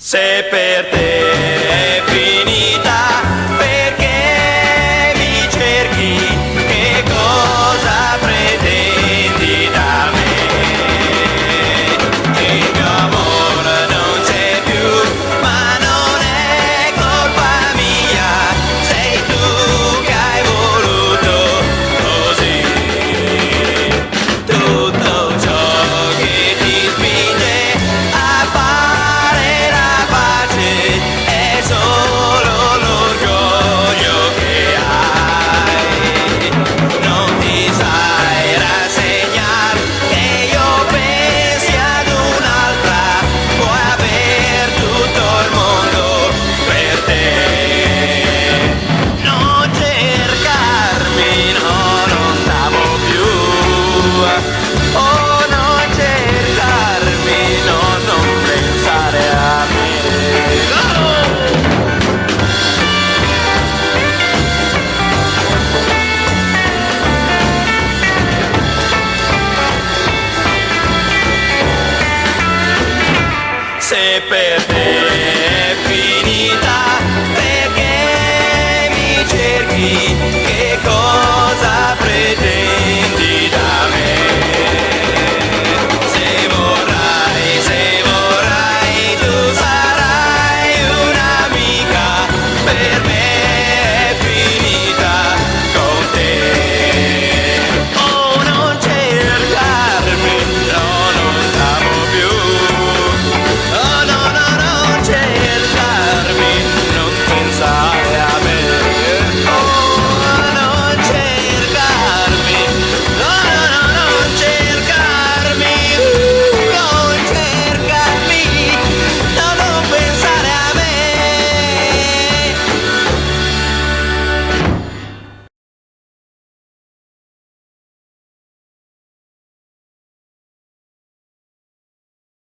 Se per te è finita, perché mi cerchi? Che cosa pretendi da me? Il mio amore non c'è più, ma non è colpa mia, sei tu che hai voluto così. Tutto ciò che ti spinge a fare la pace è solo l'orgoglio che hai. Non ti sai rassegnare che io pensi ad un'altra, puoi aver tutto il mondo per te. Non cercarmi, no, non t'amo più. Oh, non cercarmi, no, non pensare a me. Se per te